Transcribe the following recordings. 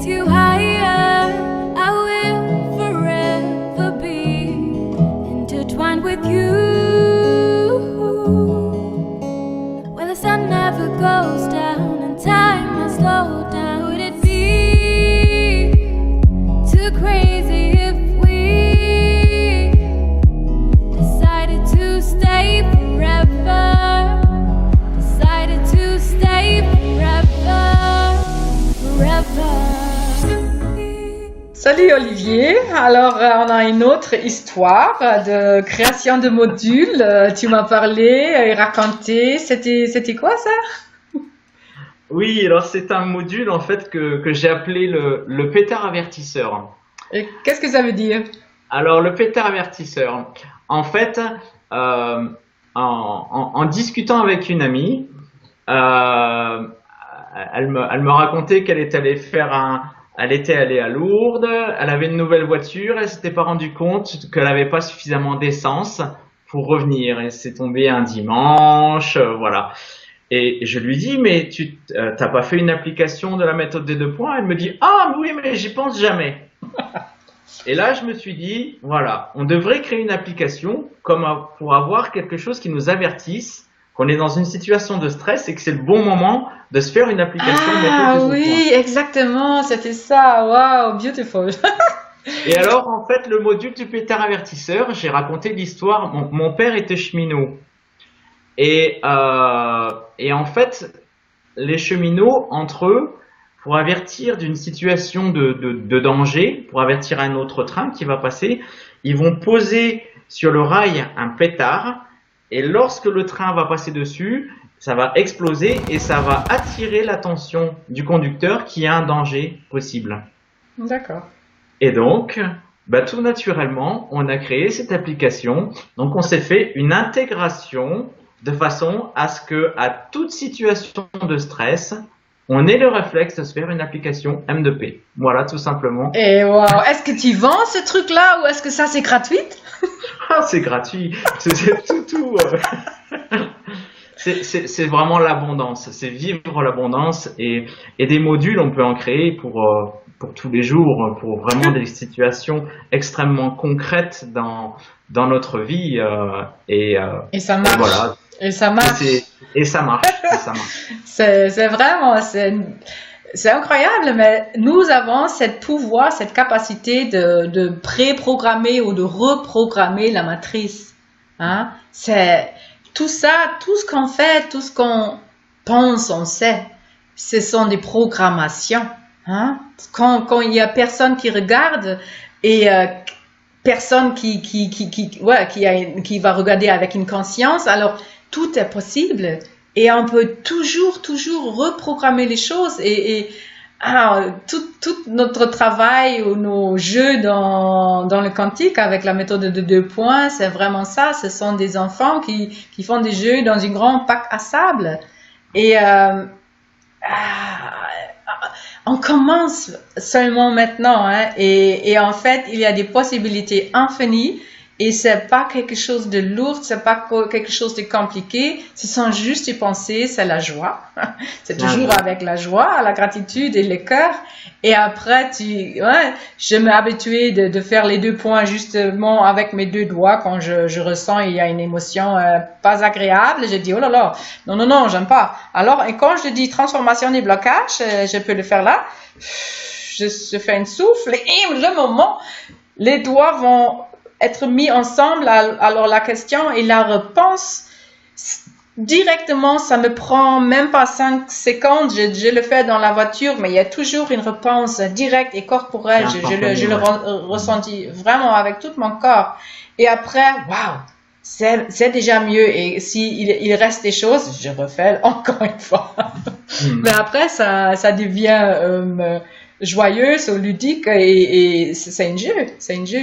you higher, I will forever be intertwined with you. Where the sun never goes down and time has slowed down. Would it be too crazy if we decided to stay forever? Decided to stay forever, forever. Salut Olivier, alors on a une autre histoire de création de modules. Tu m'as parlé et raconté, c'était quoi ça? Oui, alors c'est un module en fait que j'ai appelé le pétard avertisseur. Et qu'est-ce que ça veut dire? Alors le pétard avertisseur, en fait, en discutant avec une amie, elle me racontait qu'elle est allée elle était allée à Lourdes, elle avait une nouvelle voiture, elle s'était pas rendue compte qu'elle n'avait pas suffisamment d'essence pour revenir. Et c'est tombé un dimanche, voilà. Et je lui dis, mais tu t'as pas fait une application de la méthode des 2 points? Elle me dit, ah oui, mais j'y pense jamais. Et là, je me suis dit, voilà, on devrait créer une application pour avoir quelque chose qui nous avertisse qu'on est dans une situation de stress et que c'est le bon moment de se faire une application de méthode Ah des 2 oui, points. exactement, c'était ça. Wow, beautiful. Et alors, en fait, le module du pétard avertisseur, j'ai raconté l'histoire. Mon père était cheminot. Et en fait, les cheminots, entre eux, pour avertir d'une situation de danger, pour avertir un autre train qui va passer, ils vont poser sur le rail un pétard. Et lorsque le train va passer dessus, ça va exploser et ça va attirer l'attention du conducteur qui a un danger possible. D'accord. Et donc, tout naturellement, on a créé cette application. Donc, on s'est fait une intégration de façon à ce que, à toute situation de stress, on ait le réflexe de se faire une application M2P. Voilà, tout simplement. Et wow, est-ce que tu vends ce truc-là ou est-ce que ça c'est gratuit? Ah, c'est gratuit. C'est tout. C'est vraiment l'abondance. C'est vivre l'abondance et des modules, on peut en créer pour tous les jours, pour vraiment des situations extrêmement concrètes dans notre vie. Et ça marche. Voilà. Et ça marche. Et ça marche. C'est vraiment, c'est incroyable, mais nous avons cette pouvoir, cette capacité de préprogrammer ou de reprogrammer la matrice. Hein? C'est tout ça, tout ce qu'on fait, tout ce qu'on pense, on sait. Ce sont des programmations. Hein? Quand il y a personne qui regarde et personne qui va regarder avec une conscience, alors tout est possible. Et on peut toujours reprogrammer les choses tout notre travail ou nos jeux dans le quantique avec la méthode de 2 points, c'est vraiment ça. Ce sont des enfants qui font des jeux dans un grand bac à sable. Et on commence seulement maintenant, hein, et en fait, il y a des possibilités infinies. Et c'est pas quelque chose de lourd, c'est pas quelque chose de compliqué, ce sont juste des pensées, c'est la joie. C'est toujours avec la joie, la gratitude et le cœur. Et après, je m'ai habituée de faire les 2 points justement avec mes 2 doigts quand je ressens il y a une émotion pas agréable. Je dis, oh là là, non, j'aime pas. Alors, et quand je dis transformation des blocages, je peux le faire là. Je fais un souffle et le moment, les doigts vont être mis ensemble. Alors la question et la réponse directement, ça me prend même pas 5 secondes. Je le fais dans la voiture, mais il y a toujours une réponse directe et corporelle. Je le ressentis vraiment avec tout mon corps. Et après, waouh, c'est déjà mieux. Et il reste des choses, je refais encore une fois. Mais après, ça devient joyeuse ou ludique et c'est un jeu,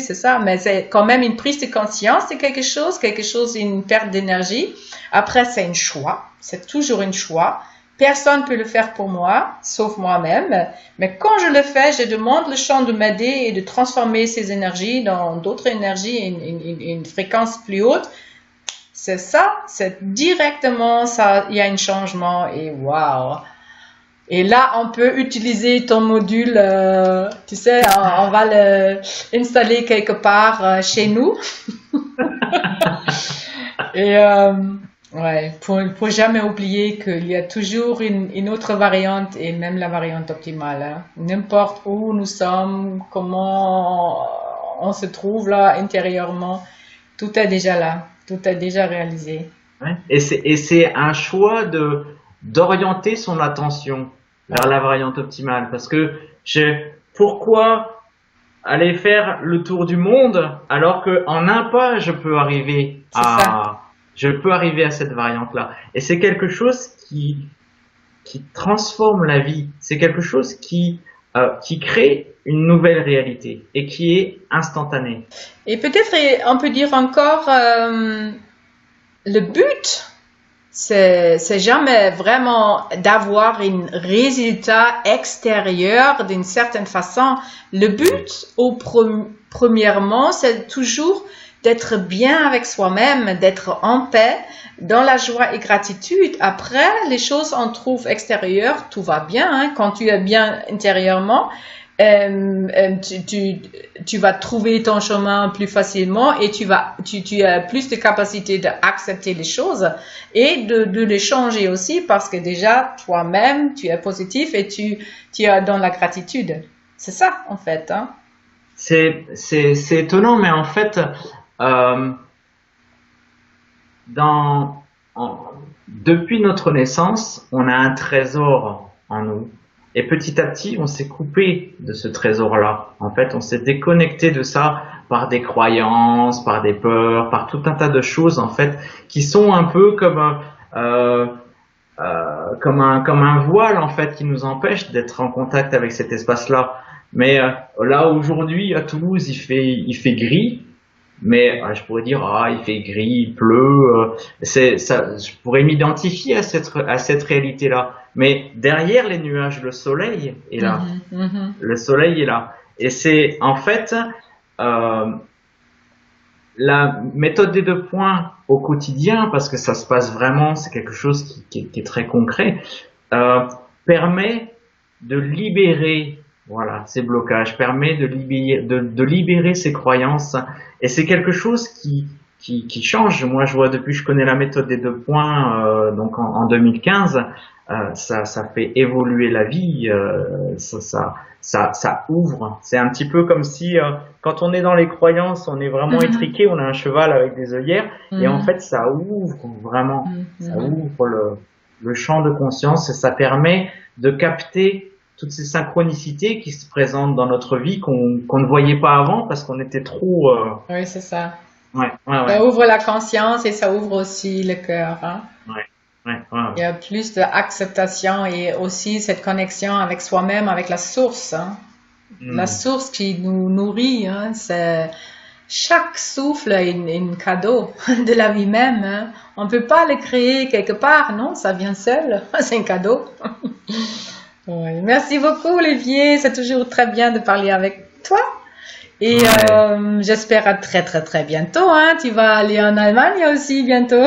c'est ça, mais c'est quand même une prise de conscience de quelque chose, une perte d'énergie. Après, c'est un choix, c'est toujours un choix. Personne ne peut le faire pour moi, sauf moi-même, mais quand je le fais, je demande le champ de m'aider et de transformer ces énergies dans d'autres énergies, une fréquence plus haute. C'est ça, c'est directement ça, il y a un changement et waouh! Et là, on peut utiliser ton module, tu sais, on va l'installer quelque part chez nous. Et ouais, pour jamais oublier qu'il y a toujours une autre variante et même la variante optimale. Hein. N'importe où nous sommes, comment on se trouve là intérieurement, tout est déjà là, tout est déjà réalisé. Ouais. Et c'est un choix d'orienter son attention vers la variante optimale. Parce que pourquoi aller faire le tour du monde alors qu'en un pas, je peux arriver à cette variante-là. Et c'est quelque chose qui transforme la vie. C'est quelque chose qui crée une nouvelle réalité et qui est instantanée. Et peut-être on peut dire encore, le but, c'est jamais vraiment d'avoir un résultat extérieur d'une certaine façon. Le but, premièrement, c'est toujours d'être bien avec soi-même, d'être en paix, dans la joie et gratitude. Après, les choses on trouve extérieures, tout va bien. Hein. Quand tu es bien intérieurement, tu vas trouver ton chemin plus facilement et tu as plus de capacité d'accepter les choses et de les changer aussi parce que déjà toi-même tu es positif et tu es dans la gratitude. C'est ça en fait. Hein? C'est étonnant, mais en fait, depuis notre naissance, on a un trésor en nous. Et petit à petit, on s'est coupé de ce trésor-là. En fait, on s'est déconnecté de ça par des croyances, par des peurs, par tout un tas de choses, en fait, qui sont un peu comme un voile, en fait, qui nous empêche d'être en contact avec cet espace-là. Mais là, aujourd'hui, à Toulouse, il fait gris. Mais je pourrais dire, il fait gris, il pleut. Je pourrais m'identifier à cette réalité-là. Mais derrière les nuages, le soleil est là. Le soleil est là. Et c'est en fait la méthode des 2 points au quotidien, parce que ça se passe vraiment, c'est quelque chose qui est très concret, permet de libérer ces blocages, permet de libérer ces croyances. Et c'est quelque chose qui change. Moi, je vois depuis que je connais la méthode des 2 points, donc en 2015, ça fait évoluer la vie, ça ouvre. C'est un petit peu comme si quand on est dans les croyances, on est vraiment étriqué, on a un cheval avec des œillères, et en fait, ça ouvre vraiment, ça ouvre le champ de conscience et ça permet de capter toutes ces synchronicités qui se présentent dans notre vie qu'on ne voyait pas avant parce qu'on était trop... Oui, c'est ça. Ouais. Ça ouvre la conscience et ça ouvre aussi le cœur. Hein? Ouais. Il y a plus d'acceptation et aussi cette connexion avec soi-même, avec la source. Hein? La source qui nous nourrit. Hein? Chaque souffle est un cadeau de la vie même. Hein? On ne peut pas le créer quelque part, non? Ça vient seul. C'est un cadeau. Ouais. Merci beaucoup Olivier, c'est toujours très bien de parler avec toi et j'espère à très très très bientôt. Hein. Tu vas aller en Allemagne aussi bientôt.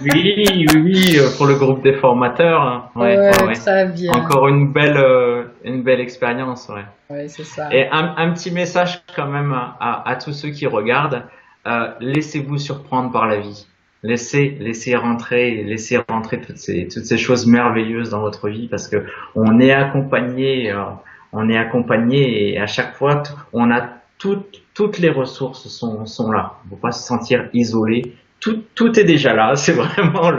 Oui, pour le groupe des formateurs. Ouais. Très bien. Encore une belle expérience. Ouais, c'est ça. Et un petit message quand même à tous ceux qui regardent, laissez-vous surprendre par la vie. Laissez rentrer toutes ces choses merveilleuses dans votre vie parce que on est accompagné et à chaque fois on a toutes les ressources sont là. Il ne faut pas se sentir isolé. Tout est déjà là. C'est vraiment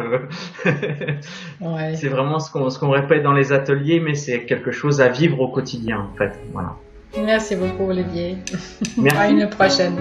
c'est vraiment ce qu'on répète dans les ateliers, mais c'est quelque chose à vivre au quotidien en fait. Voilà. Merci beaucoup Olivier. Merci. À une prochaine.